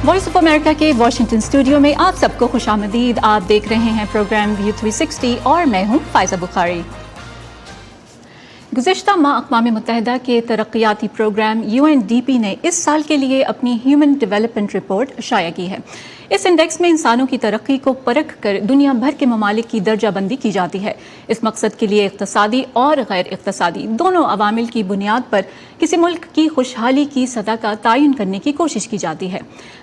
Voice of America کے Washington studio میں آپ سب کو خوش آمدید. آپ دیکھ رہے ہیں پروگرام ویو 360 اور میں ہوں فائزہ بخاری. گزشتہ ماہ اقوام متحدہ کے ترقیاتی پروگرام UNDP نے اس سال کے لیے اپنی ہیومن ڈیولپمنٹ رپورٹ شائع کی ہے. اس انڈیکس میں انسانوں کی ترقی کو پرکھ کر دنیا بھر کے ممالک کی درجہ بندی کی جاتی ہے. اس مقصد کے لیے اقتصادی اور غیر اقتصادی دونوں عوامل کی بنیاد پر کسی ملک کی خوشحالی کی سطح کا تعین کرنے کی کوشش کی جاتی ہے.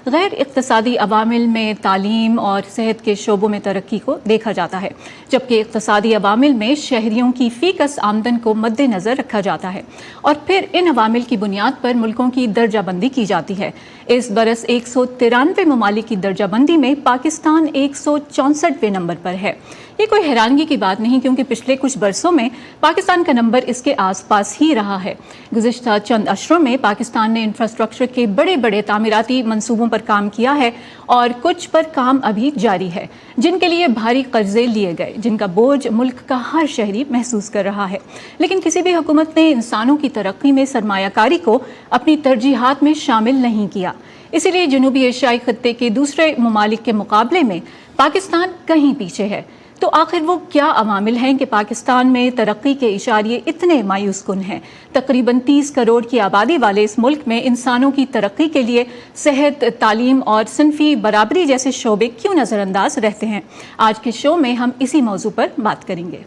غیر اقتصادی عوامل میں تعلیم اور صحت کے شعبوں میں ترقی کو دیکھا جاتا ہے، جبکہ اقتصادی عوامل میں شہریوں کی فی کس آمدن کو مد نظر رکھا جاتا ہے اور پھر ان عوامل کی بنیاد پر ملکوں کی درجہ بندی کی جاتی ہے. اس برس 193 ممالک کی درجہ بندی میں پاکستان 164ویں نمبر پر ہے. یہ کوئی حیرانگی کی بات نہیں، کیونکہ پچھلے کچھ برسوں میں پاکستان کا نمبر اس کے آس پاس ہی رہا ہے. گزشتہ چند اشروں میں پاکستان نے انفراسٹرکچر کے بڑے بڑے تعمیراتی منصوبوں پر کام کیا ہے اور کچھ پر کام ابھی جاری ہے، جن کے لیے بھاری قرضے لیے گئے، جن کا بوجھ ملک کا ہر شہری محسوس کر رہا ہے. لیکن کسی بھی حکومت نے انسانوں کی ترقی میں سرمایہ کاری کو اپنی ترجیحات میں شامل نہیں کیا. اسی لیے جنوبی ایشیائی خطے کے دوسرے ممالک کے مقابلے میں پاکستان کہیں پیچھے ہے. تو آخر وہ کیا عوامل ہیں کہ پاکستان میں ترقی کے اشاریے اتنے مایوس کن ہیں؟ تقریباً 30 کروڑ کی آبادی والے اس ملک میں انسانوں کی ترقی کے لیے صحت، تعلیم اور صنفی برابری جیسے شعبے کیوں نظر انداز رہتے ہیں؟ آج کے شو میں ہم اسی موضوع پر بات کریں گے.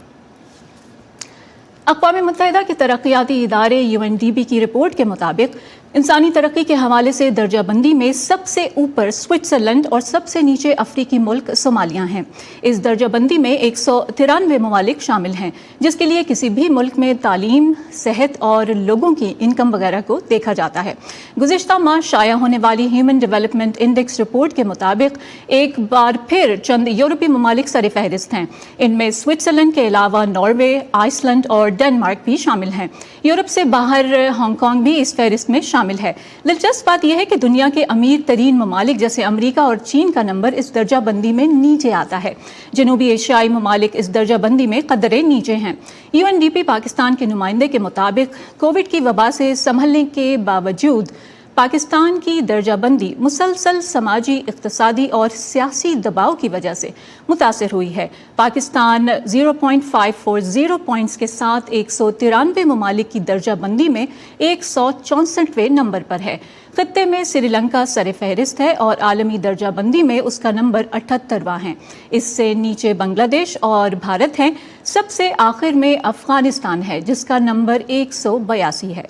اقوام متحدہ کے ترقیاتی ادارے UNDP کی رپورٹ کے مطابق انسانی ترقی کے حوالے سے درجہ بندی میں سب سے اوپر سوئٹزرلینڈ اور سب سے نیچے افریقی ملک صومالیہ ہیں. اس درجہ بندی میں 193 ممالک شامل ہیں، جس کے لیے کسی بھی ملک میں تعلیم، صحت اور لوگوں کی انکم وغیرہ کو دیکھا جاتا ہے. گزشتہ ماہ شائع ہونے والی ہیومن ڈیولپمنٹ انڈیکس رپورٹ کے مطابق ایک بار پھر چند یورپی ممالک سر فہرست ہیں. ان میں سوئٹزرلینڈ کے علاوہ ناروے، آئس لینڈ اور ڈنمارک بھی شامل ہیں. یورپ سے باہر ہانگ کانگ بھی اس فہرست میں شامل ہے. دلچسپ بات یہ ہے کہ دنیا کے امیر ترین ممالک جیسے امریکہ اور چین کا نمبر اس درجہ بندی میں نیچے آتا ہے. جنوبی ایشیائی ممالک اس درجہ بندی میں قدرے نیچے ہیں. UNDP پاکستان کے نمائندے کے مطابق کووڈ کی وبا سے سنبھلنے کے باوجود پاکستان کی درجہ بندی مسلسل سماجی، اقتصادی اور سیاسی دباؤ کی وجہ سے متاثر ہوئی ہے. پاکستان 0.540 پوائنٹس کے ساتھ 193 ممالک کی درجہ بندی میں 164ویں نمبر پر ہے. خطے میں سری لنکا سر فہرست ہے اور عالمی درجہ بندی میں اس کا نمبر 78واں ہے. اس سے نیچے بنگلہ دیش اور بھارت ہیں. سب سے آخر میں افغانستان ہے، جس کا نمبر 182 ہے.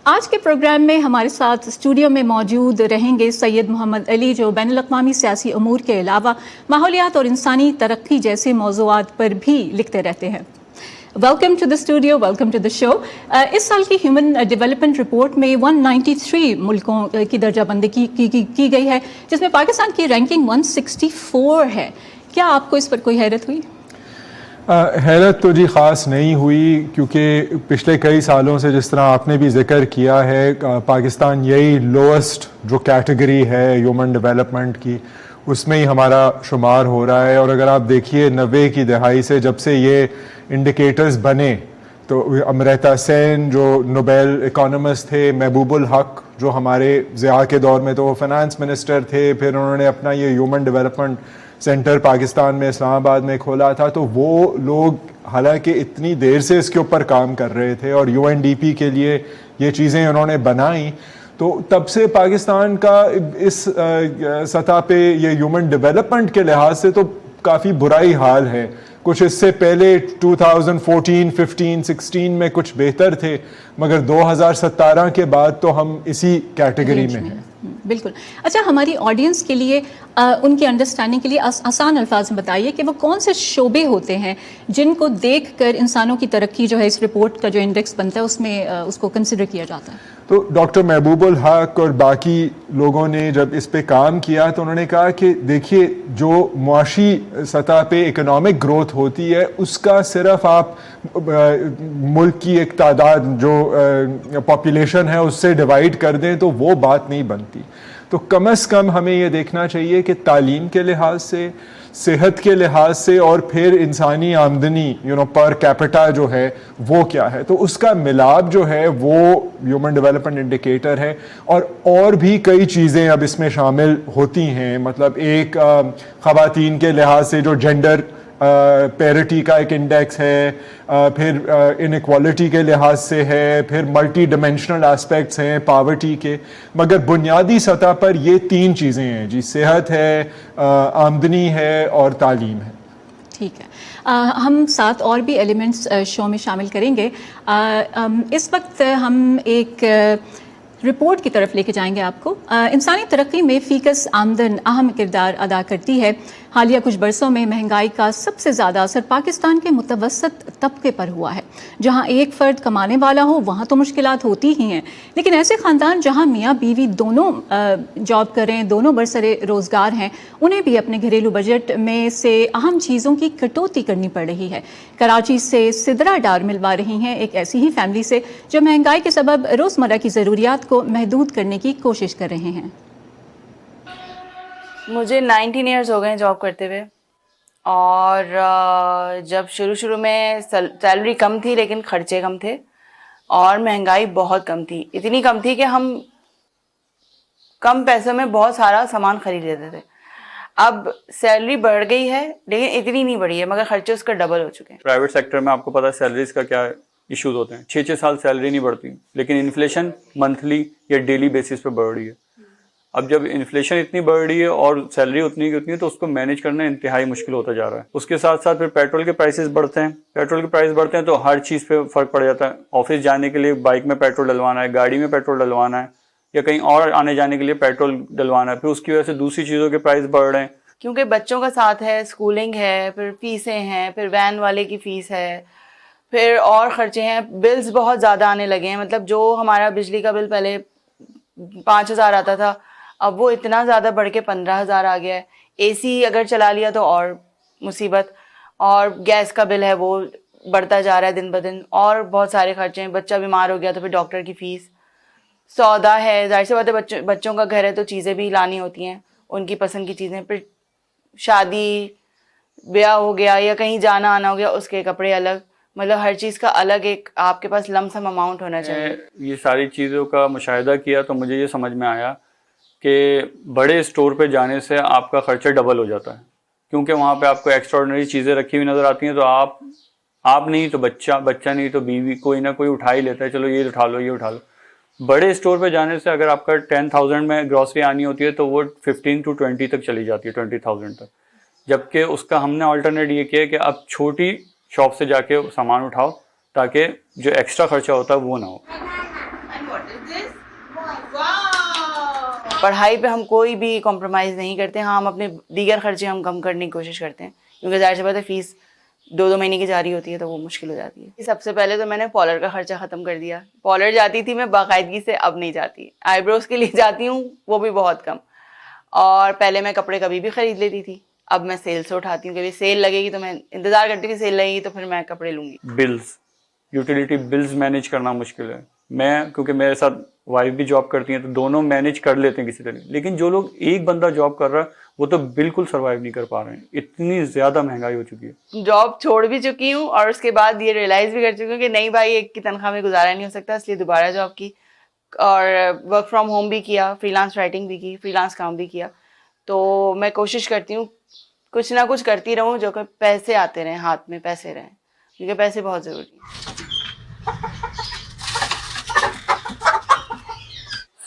آج کے پروگرام میں ہمارے ساتھ اسٹوڈیو میں موجود رہیں گے سید محمد علی، جو بین الاقوامی سیاسی امور کے علاوہ ماحولیات اور انسانی ترقی جیسے موضوعات پر بھی لکھتے رہتے ہیں. Welcome to the studio, welcome to the show. اس سال کی ہیومن ڈیولپمنٹ رپورٹ میں 193 ملکوں کی درجہ بندی کی گئی ہے، جس میں پاکستان کی رینکنگ 164 ہے. کیا آپ کو اس پر کوئی حیرت ہوئی؟ حیرت تو جی خاص نہیں ہوئی، کیونکہ پچھلے کئی سالوں سے جس طرح آپ نے بھی ذکر کیا ہے، پاکستان یہی لوئسٹ جو کیٹیگری ہے ہیومن ڈیولپمنٹ کی، اس میں ہی ہمارا شمار ہو رہا ہے. اور اگر آپ دیکھیے 90 کی دہائی سے جب سے یہ انڈیکیٹرز بنے، تو امرتا سین جو نوبیل اکانومسٹ تھے، محبوب الحق جو ہمارے ضیاء کے دور میں تو وہ فائنانس منسٹر تھے، پھر انہوں نے اپنا یہ ہیومن ڈیولپمنٹ سینٹر پاکستان میں اسلام آباد میں کھولا تھا. تو وہ لوگ حالانکہ اتنی دیر سے اس کے اوپر کام کر رہے تھے اور UNDP کے لیے یہ چیزیں انہوں نے بنائیں، تو تب سے پاکستان کا اس سطح پہ یہ ہیومن ڈیولپمنٹ کے لحاظ سے تو کافی برائی حال ہے. کچھ اس سے پہلے 2014، 15، 16 میں کچھ بہتر تھے، مگر 2017 کے بعد تو ہم اسی کیٹیگری میں ہیں. بالکل. اچھا، ہماری آڈینس کے لیے ان کی انڈرسٹینڈنگ کے لیے آسان الفاظ میں بتائیے کہ وہ کون سے شعبے ہوتے ہیں جن کو دیکھ کر انسانوں کی ترقی جو ہے اس رپورٹ کا جو انڈیکس بنتا ہے اس میں اس کو کنسیڈر کیا جاتا ہے. تو ڈاکٹر محبوب الحق اور باقی لوگوں نے جب اس پہ کام کیا تو انہوں نے کہا کہ دیکھیے، جو معاشی سطح پہ اکنامک گروتھ ہوتی ہے اس کا صرف آپ ملک کی ایک تعداد جو پاپولیشن ہے اس سے ڈیوائڈ کر دیں تو وہ بات نہیں بنتی. تو کم از کم ہمیں یہ دیکھنا چاہیے کہ تعلیم کے لحاظ سے، صحت کے لحاظ سے، اور پھر انسانی آمدنی پر کیپٹا جو ہے وہ کیا ہے، تو اس کا ملاب جو ہے وہ ہیومن ڈیولپمنٹ انڈیکیٹر ہے. اور بھی کئی چیزیں اب اس میں شامل ہوتی ہیں. مطلب ایک خواتین کے لحاظ سے جو جینڈر پیرٹی کا ایک انڈیکس ہے، پھر انیکوالٹی کے لحاظ سے ہے، پھر ملٹی ڈائمینشنل اسپیکٹس ہیں پاورٹی کے. مگر بنیادی سطح پر یہ 3 چیزیں ہیں جی، صحت ہے، آمدنی ہے اور تعلیم ہے. ٹھیک ہے، ہم 7 اور بھی ایلیمنٹس شو میں شامل کریں گے. اس وقت ہم ایک رپورٹ کی طرف لے کے جائیں گے آپ کو. انسانی ترقی میں فی کس آمدن اہم کردار ادا کرتی ہے. حالیہ کچھ برسوں میں مہنگائی کا سب سے زیادہ اثر پاکستان کے متوسط طبقے پر ہوا ہے. جہاں ایک فرد کمانے والا ہو وہاں تو مشکلات ہوتی ہی ہیں، لیکن ایسے خاندان جہاں میاں بیوی دونوں جاب کریں، دونوں برسر روزگار ہیں، انہیں بھی اپنے گھریلو بجٹ میں سے اہم چیزوں کی کٹوتی کرنی پڑ رہی ہے. کراچی سے سدرا ڈار ملوا رہی ہیں ایک ایسی ہی فیملی سے جو مہنگائی کے سبب روزمرہ کی ضروریات کو محدود کرنے کی کوشش کر رہے ہیں. مجھے 19 ایئرز ہو گئے جاب کرتے ہوئے، اور جب شروع میں سیلری کم تھی لیکن خرچے کم تھے، اور مہنگائی بہت کم تھی. اتنی کم تھی کہ ہم کم پیسوں میں بہت سارا سامان خرید لیتے تھے. اب سیلری بڑھ گئی ہے لیکن اتنی نہیں بڑھی ہے، مگر خرچے اس کا ڈبل ہو چکے ہیں. پرائیویٹ سیکٹر میں آپ کو پتا ہے سیلریز کا کیا ایشوز ہوتے ہیں. 6 سال سیلری نہیں بڑھتی، لیکن انفلیشن منتھلی یا ڈیلی بیسس پہ بڑھ رہی ہے. اب جب انفلیشن اتنی بڑھ رہی ہے اور سیلری اتنی کی اتنی ہے، تو اس کو مینیج کرنا انتہائی مشکل ہوتا جا رہا ہے. اس کے ساتھ ساتھ پھر پیٹرول کے پرائسز بڑھتے ہیں. پیٹرول کے پرائس بڑھتے ہیں تو ہر چیز پہ فرق پڑ جاتا ہے. آفس جانے کے لیے بائک میں پیٹرول ڈلوانا ہے، گاڑی میں پیٹرول ڈلوانا ہے، یا کہیں اور آنے جانے کے لیے پیٹرول ڈلوانا ہے. پھر اس کی وجہ سے دوسری چیزوں کے پرائس بڑھ رہے ہیں. کیونکہ بچوں کا ساتھ ہے، اسکولنگ ہے، پھر فیسیں ہیں، پھر وین والے کی فیس ہے، پھر اور خرچے ہیں. بلز بہت زیادہ آنے لگے ہیں. مطلب جو ہمارا بجلی کا بل پہلے 5,000 آتا تھا، اب وہ اتنا زیادہ بڑھ کے 15,000 آ گیا ہے. اے سی اگر چلا لیا تو اور مصیبت. اور گیس کا بل ہے وہ بڑھتا جا رہا ہے دن بدن. اور بہت سارے خرچے ہیں. بچہ بیمار ہو گیا تو پھر ڈاکٹر کی فیس، سودا ہے. ظاہر سی بات ہے، بچوں کا گھر ہے تو چیزیں بھی لانی ہوتی ہیں، ان کی پسند کی چیزیں. پھر شادی بیاہ ہو گیا یا کہیں جانا آنا ہو گیا، اس کے کپڑے الگ. مطلب ہر چیز کا الگ ایک آپ کے پاس لم سم اماؤنٹ ہونا چاہیے. یہ ساری چیزوں کا مشاہدہ کیا تو مجھے یہ سمجھ میں آیا کہ بڑے اسٹور پہ جانے سے آپ کا خرچہ ڈبل ہو جاتا ہے، کیونکہ وہاں پہ آپ کو ایکسٹراڈنری چیزیں رکھی ہوئی نظر آتی ہیں. تو آپ نہیں تو بچہ نہیں تو بیوی، کوئی نہ کوئی اٹھا ہی لیتا ہے، چلو یہ اٹھا لو یہ اٹھا لو. بڑے اسٹور پہ جانے سے اگر آپ کا 10,000 میں گروسری آنی ہوتی ہے تو وہ 15 to 20 تک چلی جاتی ہے، 20,000 تک. جبکہ اس کا ہم نے آلٹرنیٹ یہ کیا کہ اب چھوٹی شاپ سے جا کے سامان اٹھاؤ تاکہ جو ایکسٹرا خرچہ ہوتا ہے وہ نہ ہو. پڑھائی پہ ہم کوئی بھی کمپرومائز نہیں کرتے. ہاں، ہم اپنے دیگر خرچے ہم کم کرنے کی کوشش کرتے ہیں، کیونکہ ظاہر سی بات ہے فیس 2 مہینے کی جاری ہوتی ہے تو وہ مشکل ہو جاتی ہے. سب سے پہلے تو میں نے پارلر کا خرچہ ختم کر دیا. پارلر جاتی تھی میں باقاعدگی سے، اب نہیں جاتی. آئی بروز کے لیے جاتی ہوں، وہ بھی بہت کم. اور پہلے میں کپڑے کبھی بھی خرید لیتی تھی، اب میں سیل سے اٹھاتی ہوں. کبھی سیل لگے گی تو میں انتظار کرتی ہوں کہ سیل لگے گی تو پھر میں کپڑے لوں گی. بلز، یوٹیلیٹی بلز مینیج کرنا مشکل ہے. کیونکہ میرے ساتھ وائف بھی جاب کرتی ہیں تو دونوں مینیج کر لیتے ہیں کسی طرح. لیکن جو لوگ ایک بندہ جاب کر رہا ہے وہ تو بالکل سروائیو نہیں کر پا رہے ہیں. اتنی زیادہ مہنگائی ہو چکی ہے. جاب چھوڑ بھی چکی ہوں اور اس کے بعد یہ ریئلائز بھی کر چکی ہوں کہ نہیں بھائی، ایک کی تنخواہ میں گزارا نہیں ہو سکتا، اس لیے دوبارہ جاب کی اور ورک فرام ہوم بھی کیا، فری لانس رائٹنگ بھی کی، فری لانس کام بھی کیا. تو میں کوشش کرتی ہوں کچھ نہ کچھ کرتی رہوں جو کہ پیسے آتے رہیں، ہاتھ میں پیسے رہیں، کیونکہ پیسے بہت ضروری ہیں.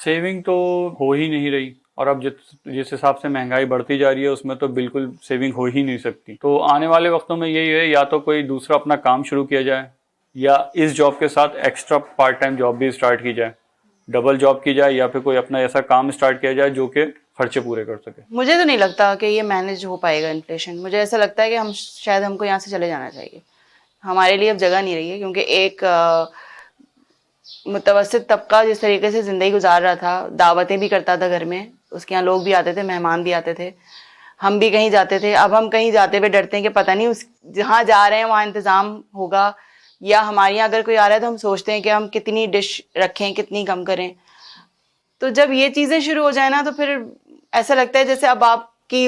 سیونگ تو ہو ہی نہیں رہی، اور اب جس حساب سے مہنگائی بڑھتی جا رہی ہے اس میں تو بالکل سیونگ ہو ہی نہیں سکتی. تو آنے والے وقتوں میں یہی ہے، یا تو کوئی دوسرا اپنا کام شروع کیا جائے، یا اس جاب کے ساتھ ایکسٹرا پارٹ ٹائم جاب بھی اسٹارٹ کی جائے، ڈبل جاب کی جائے، یا پھر کوئی اپنا ایسا کام اسٹارٹ کیا جائے جو کہ خرچے پورے کر سکے. مجھے تو نہیں لگتا کہ یہ مینیج ہو پائے گا انفلیشن. مجھے ایسا لگتا ہے کہ شاید ہم کو یہاں سے چلے جانا چاہیے. ہمارے لیے اب جگہ نہیں رہی ہے، کیونکہ ایک متوسط طبقہ جس طریقے سے زندگی گزار رہا تھا، دعوتیں بھی کرتا تھا گھر میں، اس کے یہاں لوگ بھی آتے تھے، مہمان بھی آتے تھے، ہم بھی کہیں جاتے تھے. اب ہم کہیں جاتے ہوئے ڈرتے ہیں کہ پتہ نہیں جہاں جا رہے ہیں وہاں انتظام ہوگا، یا ہمارے یہاں اگر کوئی آ رہا ہے تو ہم سوچتے ہیں کہ ہم کتنی ڈش رکھیں، کتنی کم کریں. تو جب یہ چیزیں شروع ہو جائیں نا تو پھر ایسا لگتا ہے جیسے اب آپ کی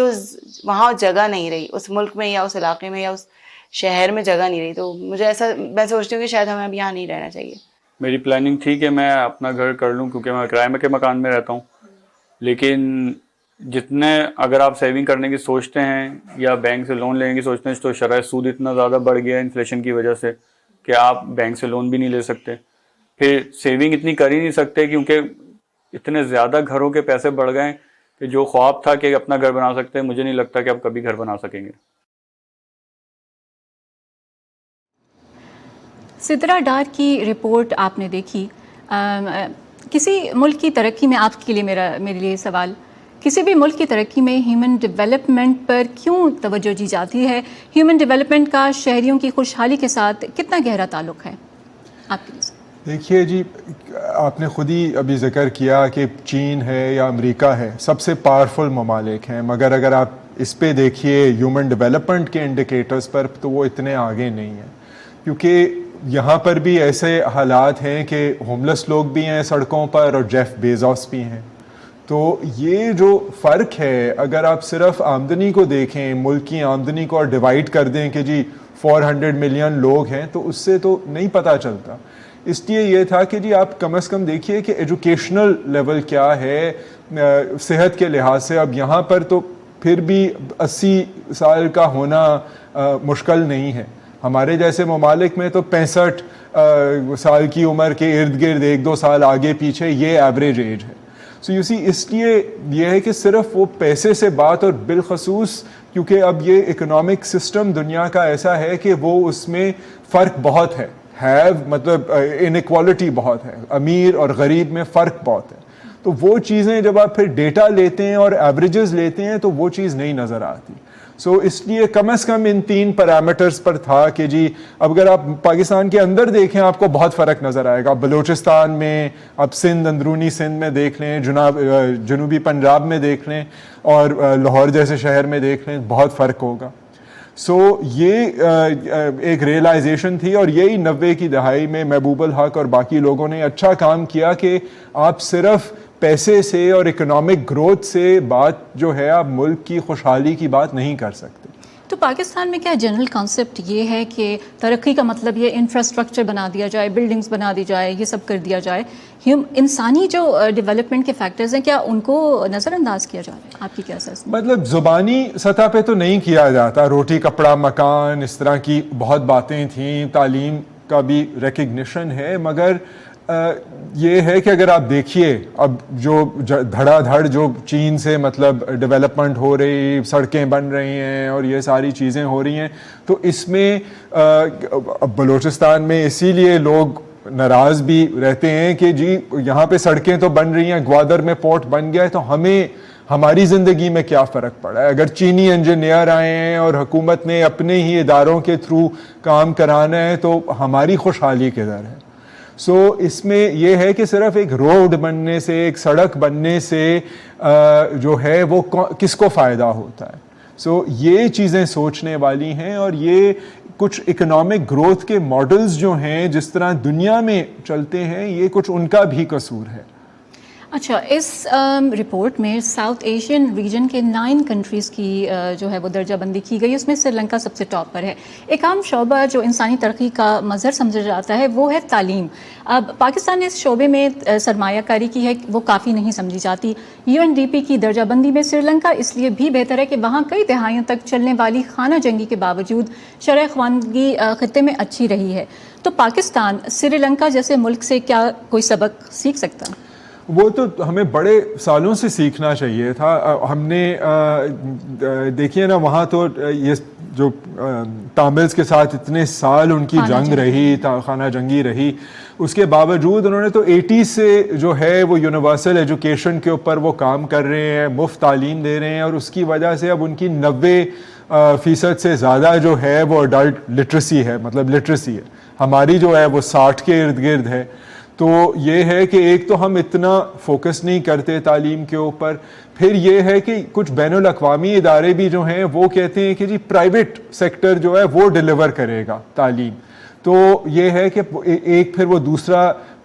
وہاں جگہ نہیں رہی, اس ملک میں یا اس علاقے میں یا اس شہر میں جگہ نہیں رہی. تو مجھے ایسا, میں سوچتی ہوں کہ شاید ہمیں اب یہاں نہیں رہنا چاہیے. میری پلاننگ تھی کہ میں اپنا گھر کر لوں کیونکہ میں کرائے کے مکان میں رہتا ہوں, لیکن جتنے اگر آپ سیونگ کرنے کی سوچتے ہیں یا بینک سے لون لینے کی سوچتے ہیں تو شرح سود اتنا زیادہ بڑھ گیا ہے انفلیشن کی وجہ سے کہ آپ بینک سے لون بھی نہیں لے سکتے, پھر سیونگ اتنی کر ہی نہیں سکتے کیونکہ اتنے زیادہ گھروں کے پیسے بڑھ گئے کہ جو خواب تھا کہ اپنا گھر بنا سکتے ہیں, مجھے نہیں لگتا کہ آپ کبھی گھر بنا سکیں گے. سدرا ڈار کی رپورٹ آپ نے دیکھی, کسی ملک کی ترقی میں, آپ کے لیے میرے لیے سوال, کسی بھی ملک کی ترقی میں ہیومن ڈیولپمنٹ پر کیوں توجہ دی جاتی ہے؟ ہیومن ڈیولپمنٹ کا شہریوں کی خوشحالی کے ساتھ کتنا گہرا تعلق ہے آپ کے لیے؟ دیکھیے جی, آپ نے خود ہی ابھی ذکر کیا کہ چین ہے یا امریکہ ہے, سب سے پاورفل ممالک ہیں, مگر اگر آپ اس پہ دیکھیے ہیومن ڈیولپمنٹ کے انڈیکیٹرز پر تو وہ اتنے آگے نہیں ہیں, کیونکہ یہاں پر بھی ایسے حالات ہیں کہ ہوملس لوگ بھی ہیں سڑکوں پر اور جیف بیزوس بھی ہیں. تو یہ جو فرق ہے, اگر آپ صرف آمدنی کو دیکھیں, ملک کی آمدنی کو اور ڈیوائڈ کر دیں کہ جی 400 ملین لوگ ہیں, تو اس سے تو نہیں پتہ چلتا. اس لیے یہ تھا کہ جی آپ کم از کم دیکھیے کہ ایجوکیشنل لیول کیا ہے صحت کے لحاظ سے. اب یہاں پر تو پھر بھی 80 سال کا ہونا مشکل نہیں ہے, ہمارے جیسے ممالک میں تو 65 سال کی عمر کے ارد گرد 1-2 سال آگے پیچھے یہ ایوریج ایج ہے. سو یو سی, اس لیے یہ ہے کہ صرف وہ پیسے سے بات, اور بالخصوص کیونکہ اب یہ اکنامک سسٹم دنیا کا ایسا ہے کہ وہ اس میں فرق بہت ہے, مطلب انیکوالٹی بہت ہے, امیر اور غریب میں فرق بہت ہے. تو وہ چیزیں جب آپ پھر ڈیٹا لیتے ہیں اور ایوریجز لیتے ہیں تو وہ چیز نہیں نظر آتی. سو اس لیے کم از کم ان 3 پیرامیٹرز پر تھا کہ جی اب اگر آپ پاکستان کے اندر دیکھیں آپ کو بہت فرق نظر آئے گا. بلوچستان میں, آپ سندھ, اندرونی سندھ میں دیکھ لیں, جنوبی پنجاب میں دیکھ لیں, اور لاہور جیسے شہر میں دیکھ لیں, بہت فرق ہوگا. سو یہ ایک ریئلائزیشن تھی, اور یہی 90 کی دہائی میں محبوب الحق اور باقی لوگوں نے اچھا کام کیا کہ آپ صرف پیسے سے اور اکنامک گروتھ سے بات جو ہے, آپ ملک کی خوشحالی کی بات نہیں کر سکتے. تو پاکستان میں کیا جنرل کانسیپٹ یہ ہے کہ ترقی کا مطلب یہ انفراسٹرکچر بنا دیا جائے, بلڈنگز بنا دی جائے, یہ سب کر دیا جائے, انسانی جو ڈیولپمنٹ کے فیکٹرز ہیں کیا ان کو نظر انداز کیا جا رہا ہے؟ آپ کی کیا سیاست؟ مطلب زبانی سطح پہ تو نہیں کیا جاتا, روٹی کپڑا مکان اس طرح کی بہت باتیں تھیں, تعلیم کا بھی ریکگنیشن ہے, مگر یہ ہے کہ اگر آپ دیکھیے اب جو دھڑا دھڑ جو چین سے مطلب ڈیولپمنٹ ہو رہی, سڑکیں بن رہی ہیں اور یہ ساری چیزیں ہو رہی ہیں, تو اس میں بلوچستان میں اسی لیے لوگ ناراض بھی رہتے ہیں کہ جی یہاں پہ سڑکیں تو بن رہی ہیں, گوادر میں پورٹ بن گیا ہے, تو ہمیں ہماری زندگی میں کیا فرق پڑا ہے؟ اگر چینی انجینئر آئے ہیں اور حکومت نے اپنے ہی اداروں کے تھرو کام کرانا ہے تو ہماری خوشحالی کدھر ہے؟ سو اس میں یہ ہے کہ صرف ایک روڈ بننے سے, ایک سڑک بننے سے جو ہے وہ کس کو فائدہ ہوتا ہے؟ سو یہ چیزیں سوچنے والی ہیں, اور یہ کچھ اکنامک گروتھ کے ماڈلز جو ہیں جس طرح دنیا میں چلتے ہیں, یہ کچھ ان کا بھی قصور ہے. اچھا, اس رپورٹ میں ساؤتھ ایشین ریجن کے 9 کنٹریز کی جو ہے وہ درجہ بندی کی گئی, اس میں سری لنکا سب سے ٹاپ پر ہے. ایک عام شعبہ جو انسانی ترقی کا مظہر سمجھا جاتا ہے وہ ہے تعلیم. اب پاکستان نے اس شعبے میں سرمایہ کاری کی ہے, وہ کافی نہیں سمجھی جاتی. UNDP کی درجہ بندی میں سری لنکا اس لیے بھی بہتر ہے کہ وہاں کئی دہائیوں تک چلنے والی خانہ جنگی کے باوجود شرح خواندگی خطے میں اچھی رہی ہے. تو پاکستان سری لنکا جیسے ملک سے کیا کوئی سبق سیکھ سکتا؟ وہ تو ہمیں بڑے سالوں سے سیکھنا چاہیے تھا. ہم نے دیکھیے نا, وہاں تو یہ جو تاملز کے ساتھ اتنے سال ان کی جنگ رہی, خانہ جنگی رہی, اس کے باوجود انہوں نے تو 80 سے جو ہے وہ یونیورسل ایجوکیشن کے اوپر وہ کام کر رہے ہیں, مفت تعلیم دے رہے ہیں, اور اس کی وجہ سے اب ان کی 90% سے زیادہ جو ہے وہ اڈلٹ لٹریسی ہے, مطلب لٹریسی ہے. ہماری جو ہے وہ 60 کے ارد گرد ہے. تو یہ ہے کہ ایک تو ہم اتنا فوکس نہیں کرتے تعلیم کے اوپر, پھر یہ ہے کہ کچھ بین الاقوامی ادارے بھی جو ہیں وہ کہتے ہیں کہ جی پرائیویٹ سیکٹر جو ہے وہ ڈیلیور کرے گا تعلیم. تو یہ ہے کہ ایک پھر وہ دوسرا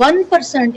1%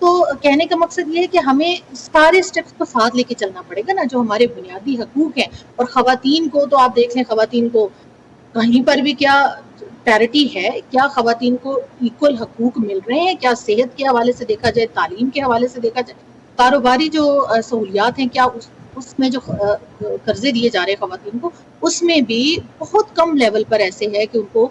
تو کہنے کا مقصد یہ ہے کہ ہمیں سارے سٹیپس کو ساتھ لے کے چلنا پڑے گا نا، جو ہمارے بنیادی حقوق ہیں. اور خواتین کو تو آپ دیکھ لیں، خواتین کو کہیں پر بھی کیا پیرٹی ہے، کیا خواتین کو ایکول حقوق مل رہے ہیں، کیا صحت کے حوالے سے دیکھا جائے، تعلیم کے حوالے سے دیکھا جائے، کاروباری جو سہولیات ہیں، کیا اس میں جو قرضے دیے جا رہے ہیں خواتین کو، اس میں بھی بہت کم لیول پر ایسے ہے کہ ان کو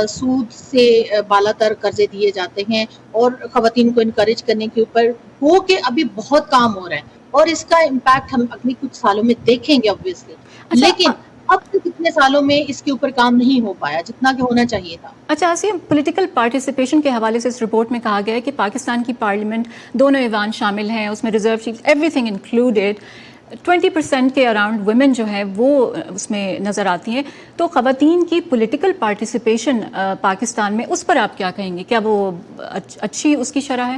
سود سے بالا تر قرضے دیے جاتے ہیں. اور خواتین کو انکریج کرنے کے اوپر ہو کہ ابھی بہت کام ہو رہا ہے، اور اس کا امپیکٹ ہم اگلی کچھ سالوں میں دیکھیں گے obviously. لیکن اب تک کتنے سالوں میں اس کے اوپر کام نہیں ہو پایا جتنا کہ ہونا چاہیے تھا. اچھا آسیہ، پولیٹیکل پارٹیسپیشن کے حوالے سے اس رپورٹ میں کہا گیا ہے کہ پاکستان کی پارلیمنٹ دونوں ایوان شامل ہیں، اس میں reserve seats everything included, 20% کے اراؤنڈ ویمن جو ہے وہ اس میں نظر آتی ہیں. تو خواتین کی پولیٹیکل پارٹیسپیشن پاکستان میں، اس پر آپ کیا کہیں گے؟ کیا وہ اچھی اس کی شرح ہے؟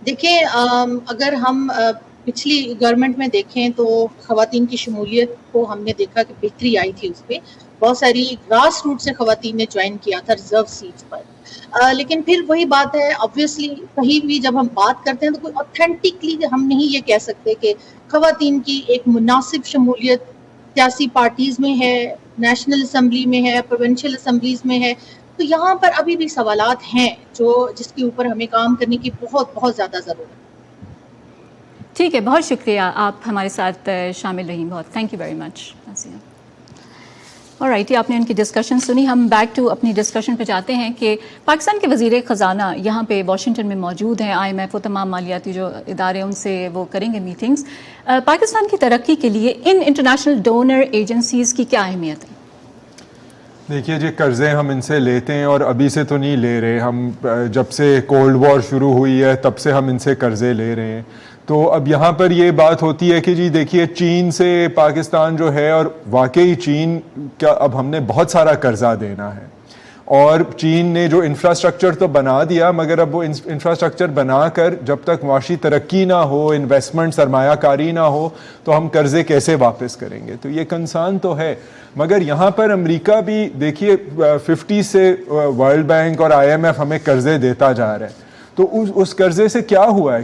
دیکھیں، اگر ہم پچھلی گورنمنٹ میں دیکھیں تو خواتین کی شمولیت کو ہم نے دیکھا کہ بہتری آئی تھی. اس پہ بہت ساری گراس روٹ سے خواتین نے جوائن کیا تھا ریزرو سیٹس پر. لیکن پھر وہی بات ہے، obviously کہیں بھی جب ہم بات کرتے ہیں تو کوئی اوتھینٹکلی ہم نہیں یہ کہہ سکتے کہ خواتین کی ایک مناسب شمولیت سیاسی پارٹیز میں ہے، نیشنل اسمبلی میں ہے، پروونشل اسمبلیز میں ہے. تو یہاں پر ابھی بھی سوالات ہیں جس کے اوپر ہمیں کام کرنے کی بہت بہت زیادہ ضرورت ہے. ٹھیک ہے، بہت شکریہ، آپ ہمارے ساتھ شامل رہیں. بہت thank you very much. All right, آپ نے ان کی ڈسکشن سنی. ہم بیک ٹو اپنی ڈسکشن پہ جاتے ہیں کہ پاکستان کے وزیر خزانہ یہاں پہ واشنگٹن میں موجود ہیں. IMF و تمام مالیاتی جو ادارے ان سے وہ کریں گے میٹنگز. پاکستان کی ترقی کے لیے ان انٹرنیشنل ڈونر ایجنسیز کی کیا اہمیت ہے؟ دیکھیے جی، قرضے ہم ان سے لیتے ہیں اور ابھی سے تو نہیں لے رہے. ہم جب سے کولڈ وار شروع ہوئی ہے تب سے ہم ان سے قرضے لے رہے ہیں. تو اب یہاں پر یہ بات ہوتی ہے کہ جی دیکھیے، چین سے پاکستان جو ہے، اور واقعی چین کا اب ہم نے بہت سارا قرضہ دینا ہے. اور چین نے جو انفراسٹرکچر تو بنا دیا، مگر اب وہ انفراسٹرکچر بنا کر جب تک معاشی ترقی نہ ہو، انویسٹمنٹ سرمایہ کاری نہ ہو، تو ہم قرضے کیسے واپس کریں گے؟ تو یہ کنسرن تو ہے. مگر یہاں پر امریکہ بھی دیکھیے 50 سے ورلڈ بینک اور IMF ہمیں قرضے دیتا جا رہا ہے. تو اس قرضے سے کیا ہوا ہے؟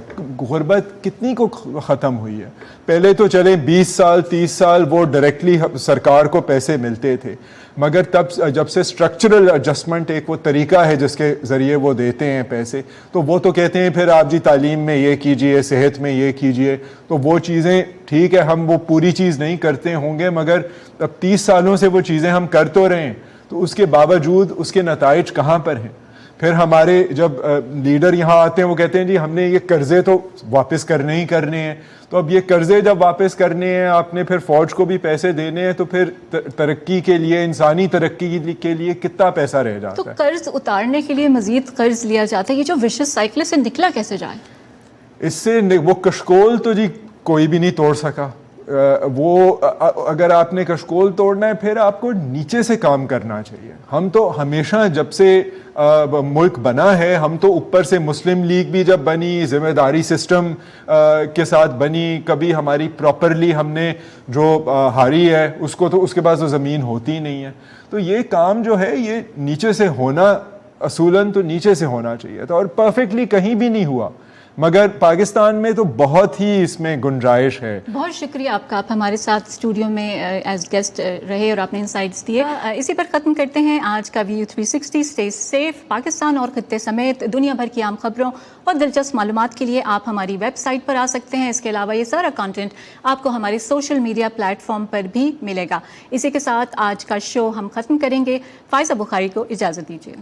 غربت کتنی کو ختم ہوئی ہے؟ پہلے تو چلے 20 سال 30 سال وہ ڈائریکٹلی سرکار کو پیسے ملتے تھے، مگر تب جب سے اسٹرکچرل ایڈجسٹمنٹ ایک وہ طریقہ ہے جس کے ذریعے وہ دیتے ہیں پیسے، تو وہ تو کہتے ہیں پھر آپ جی تعلیم میں یہ کیجئے، صحت میں یہ کیجئے. تو وہ چیزیں ٹھیک ہے، ہم وہ پوری چیز نہیں کرتے ہوں گے، مگر اب 30 سالوں سے وہ چیزیں ہم کر تو رہے ہیں. تو اس کے باوجود اس کے نتائج کہاں پر ہیں؟ پھر ہمارے جب لیڈر یہاں آتے ہیں وہ کہتے ہیں جی ہم نے یہ قرضے تو واپس کرنے ہی کرنے ہیں. تو اب یہ قرضے جب واپس کرنے ہیں، آپ نے پھر فوج کو بھی پیسے دینے ہیں، تو پھر ترقی کے لیے، انسانی ترقی کے لیے کتنا پیسہ رہ جاتا ہے؟ تو قرض اتارنے کے لیے مزید قرض لیا جاتا ہے. یہ جو وشس سائیکل سے نکلا کیسے جائے؟ اس سے وہ کشکول تو جی کوئی بھی نہیں توڑ سکا. وہ اگر آپ نے کشکول توڑنا ہے پھر آپ کو نیچے سے کام کرنا چاہیے. ہم تو ہمیشہ جب سے ملک بنا ہے، ہم تو اوپر سے مسلم لیگ بھی جب بنی، ذمہ داری سسٹم کے ساتھ بنی، کبھی ہماری پراپرلی ہم نے جو ہاری ہے اس کو تو اس کے بعد تو زمین ہوتی نہیں ہے. تو یہ کام جو ہے یہ نیچے سے ہونا، اصولاً تو نیچے سے ہونا چاہیے تھا، اور پرفیکٹلی کہیں بھی نہیں ہوا. مگر پاکستان میں تو بہت ہی اس میں گنجائش ہے. بہت شکریہ آپ کا، آپ ہمارے ساتھ اسٹوڈیو میں ایز گیسٹ رہے اور آپ نے انسائٹس دیے. اسی پر ختم کرتے ہیں آج کا ویو 360. Stay safe. پاکستان اور خطے سمیت دنیا بھر کی عام خبروں اور دلچسپ معلومات کے لیے آپ ہماری ویب سائٹ پر آ سکتے ہیں. اس کے علاوہ یہ سارا کانٹینٹ آپ کو ہمارے سوشل میڈیا پلیٹ فارم پر بھی ملے گا. اسی کے ساتھ آج کا شو ہم ختم کریں گے. فائزہ بخاری کو اجازت دیجیے.